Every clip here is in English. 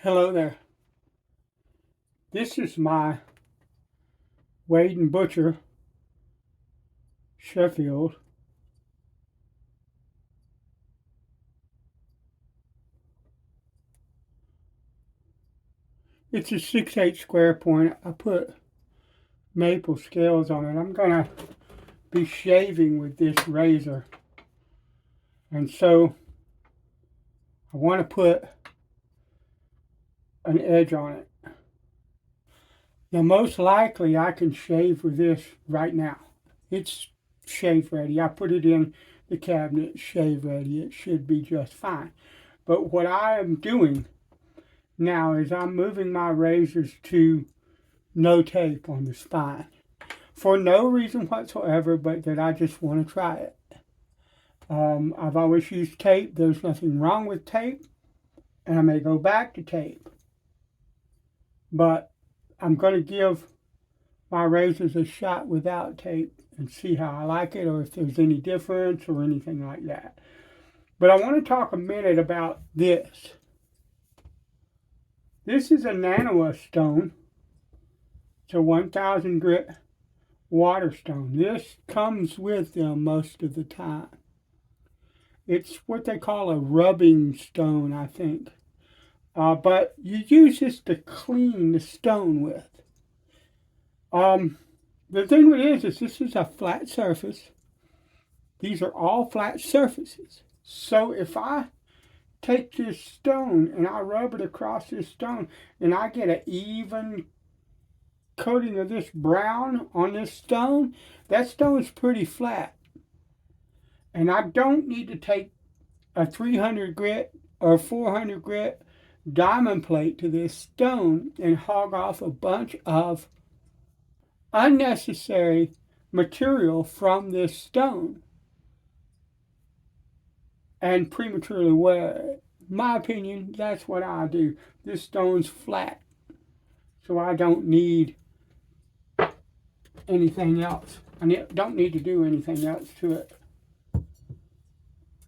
Hello there. This is my Wade and Butcher Sheffield. It's a 6/8 square point. I put maple scales on it. I'm gonna be shaving with this razor, and so I want to put an edge on it. Now, most likely, I can shave with this right now. It's shave ready. I put it in the cabinet, shave ready. It should be just fine. But what I am doing now is I'm moving my razors to no tape on the spine for no reason whatsoever, but that I just want to try it. I've always used tape. There's nothing wrong with tape, and I may go back to tape. But I'm going to give my razors a shot without tape and see how I like it, or if there's any difference or anything like that. But I want to talk a minute about this. This is a nano stone. It's a 1,000 grit water stone. This comes with them most of the time. It's what they call a rubbing stone, I think. But you use this to clean the stone with. The thing with it is this is a flat surface. These are all flat surfaces. So if I take this stone and I rub it across this stone and I get an even coating of this brown on this stone, that stone is pretty flat. And I don't need to take a 300 grit or 400 grit diamond plate to this stone and hog off a bunch of unnecessary material from this stone and prematurely wear it. In my opinion, that's what I do. This stone's flat, so I don't need anything else. I don't need to do anything else to it.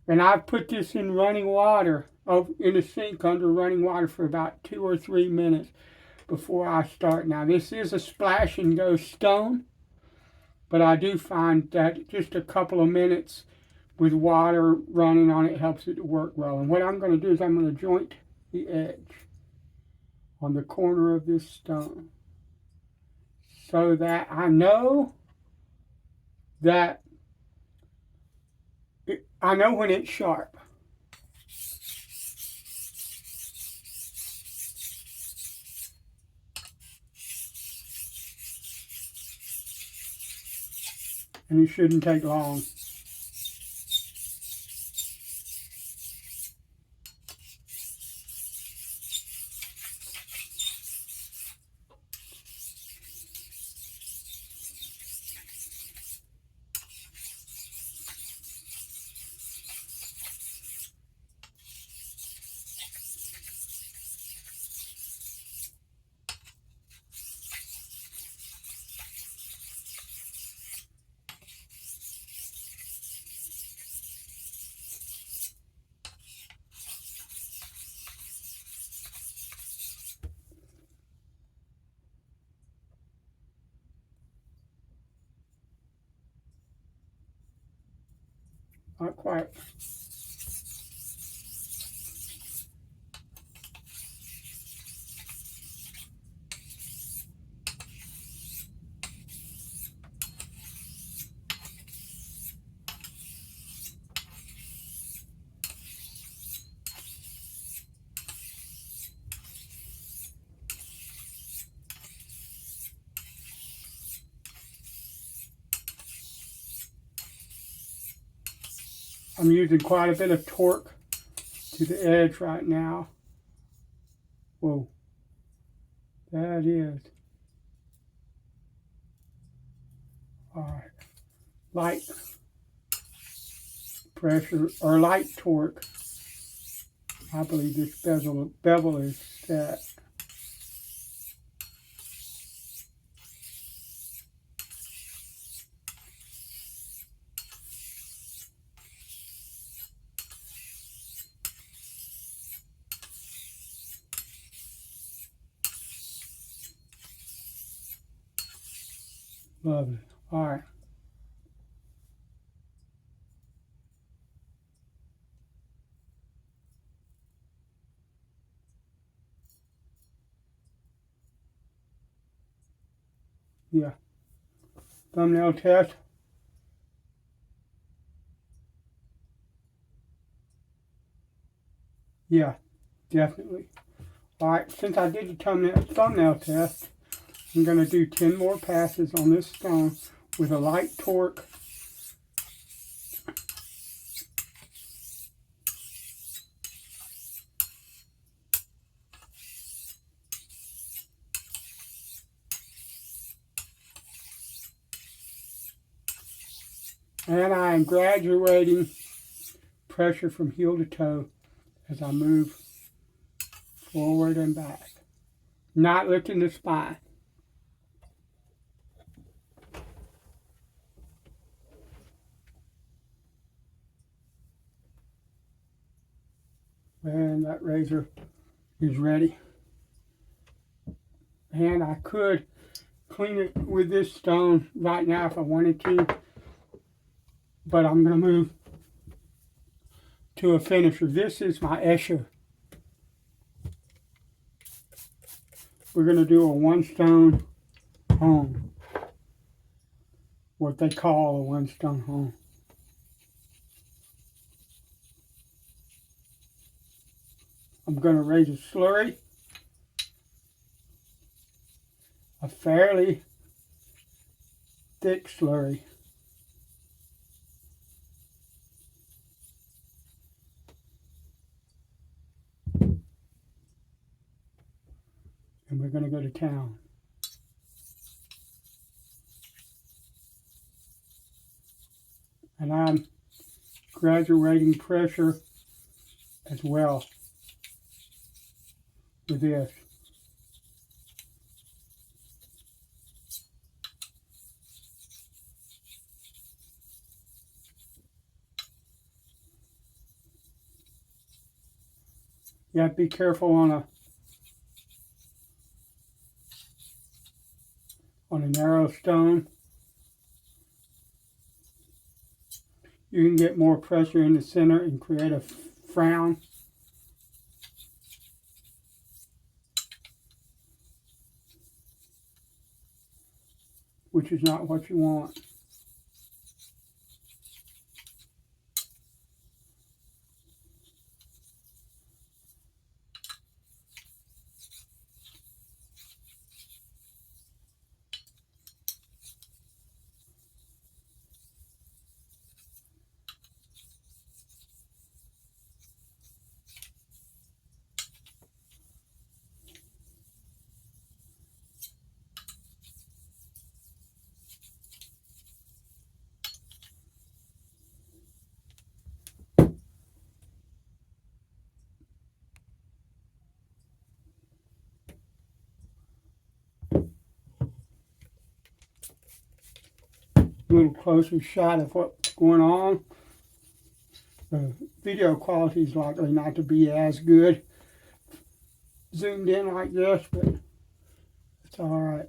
And I've put this in running water, in a sink under running water for about 2 or 3 minutes before I start. Now, this is a splash and go stone, but I do find that just a couple of minutes with water running on it helps it to work well. And what I'm going to do is I'm going to joint the edge on the corner of this stone so that I know that I know when it's sharp. And it shouldn't take long. Not quite. I'm using quite a bit of torque to the edge right now. Whoa, that is. All right, light pressure or light torque. I believe this bevel is set. Lovely. All right. Yeah. Thumbnail test. Yeah, definitely. All right, since I did the thumbnail test, I'm going to do 10 more passes on this stone with a light torque. And I am graduating pressure from heel to toe as I move forward and back. Not lifting the spine. And that razor is ready. And I could clean it with this stone right now if I wanted to, but I'm going to move to a finisher. This is my Escher. We're going to do a one stone home, what they call a one stone home. I'm going to raise a slurry, a fairly thick slurry. And we're going to go to town. And I'm graduating pressure as well with this. You have to be careful on a narrow stone. You can get more pressure in the center and create a frown. Which is not what you want. A little closer shot of what's going on. The video quality is likely not to be as good zoomed in like this, but it's all right.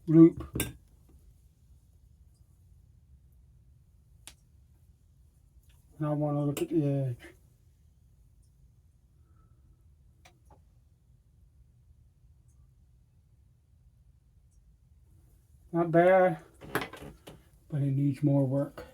Loop. look at the edge. Not bad, but it needs more work.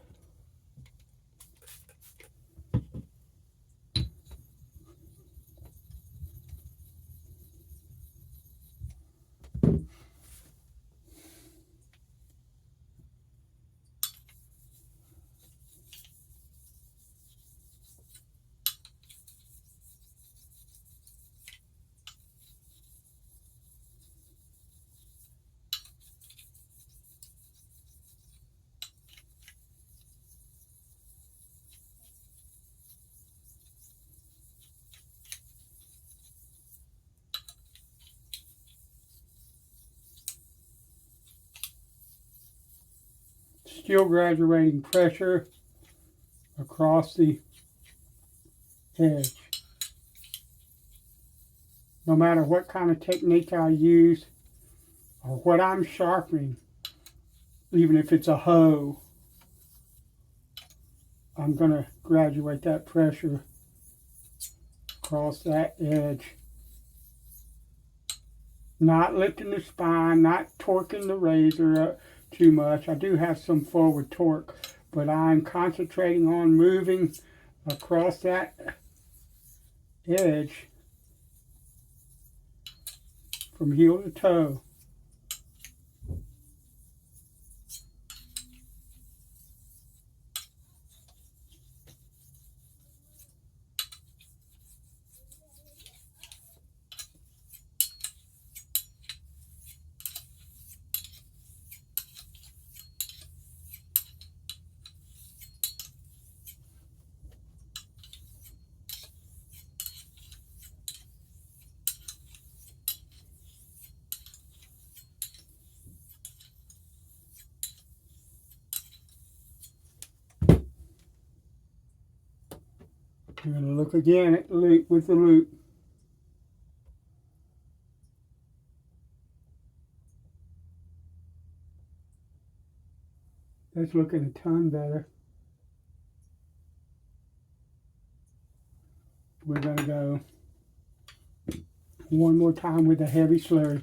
Still graduating pressure across the edge. No matter what kind of technique I use or what I'm sharpening, even if it's a hoe, I'm going to graduate that pressure across that edge. Not lifting the spine, not torquing the razor up too much. I do have some forward torque, but I'm concentrating on moving across that edge from heel to toe. I'm going to look again at the loop with the loop. That's looking a ton better. We're going to go one more time with a heavy slurry.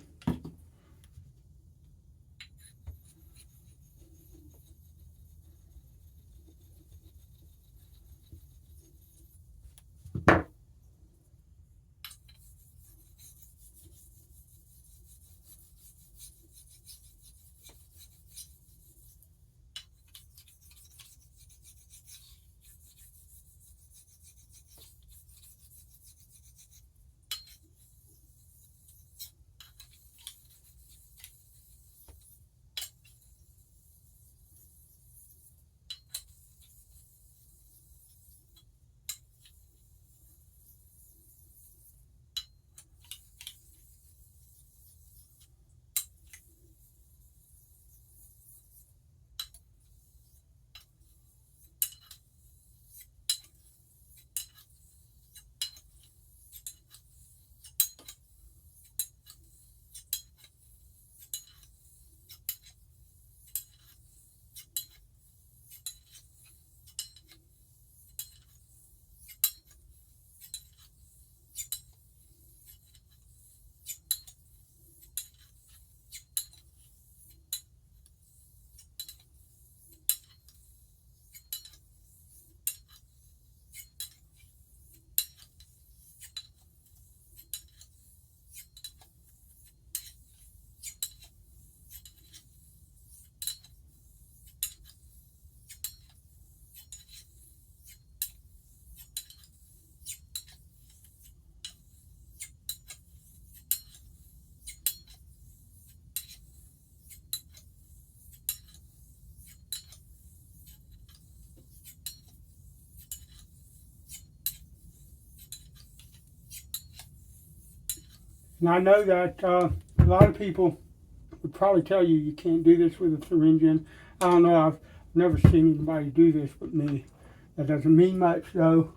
And I know that a lot of people would probably tell you you can't do this with a Thuringian. I don't know, I've never seen anybody do this but me. That doesn't mean much though.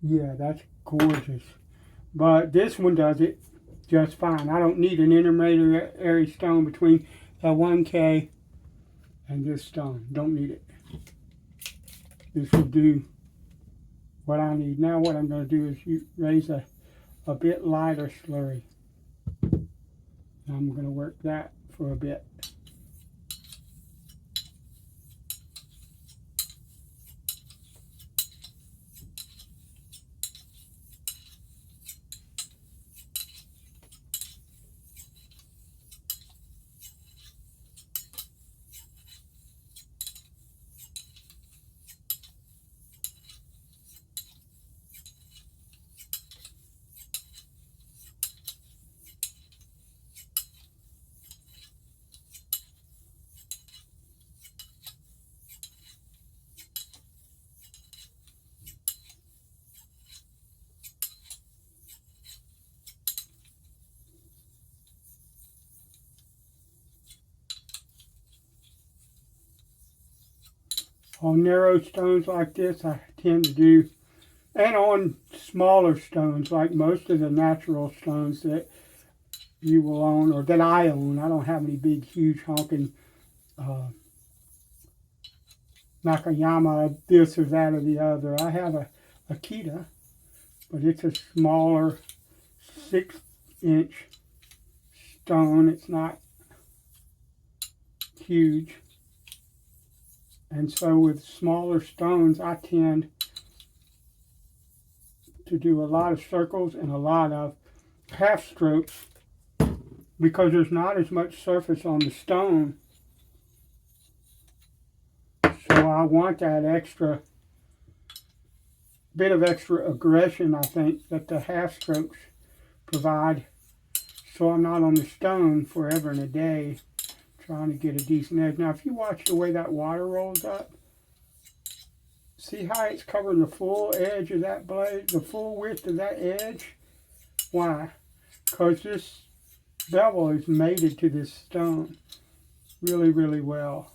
Yeah, that's gorgeous. But this one does it just fine. I don't need an intermediary stone between a 1K and this stone. Don't need it. This will do what I need. Now what I'm going to do is raise a bit lighter slurry. I'm going to work that for a bit. On narrow stones like this, I tend to do, and on smaller stones, like most of the natural stones that you will own, or that I own. I don't have any big, huge, honking Nakayama, this or that or the other. I have a Akita, but it's a smaller 6-inch stone. It's not huge. And so with smaller stones, I tend to do a lot of circles and a lot of half strokes because there's not as much surface on the stone. So I want that extra bit of extra aggression, I think, that the half strokes provide. So I'm not on the stone forever and a day trying to get a decent edge. Now, if you watch the way that water rolls up, see how it's covering the full edge of that blade, the full width of that edge? Why? Because this bevel is mated to this stone really, really well.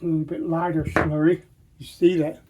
A little bit lighter slurry. You see that?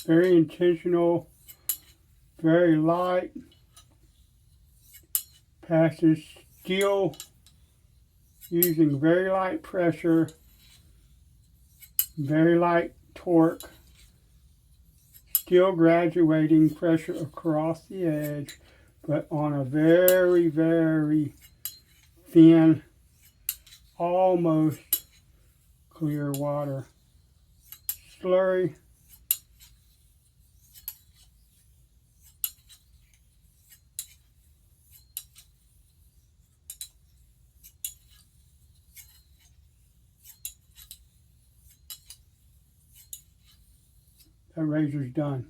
Very intentional, very light, passes still using very light pressure, very light torque, still graduating pressure across the edge, but on a very, very thin, almost clear water slurry. That razor's done.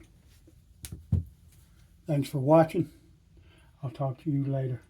Thanks for watching. I'll talk to you later.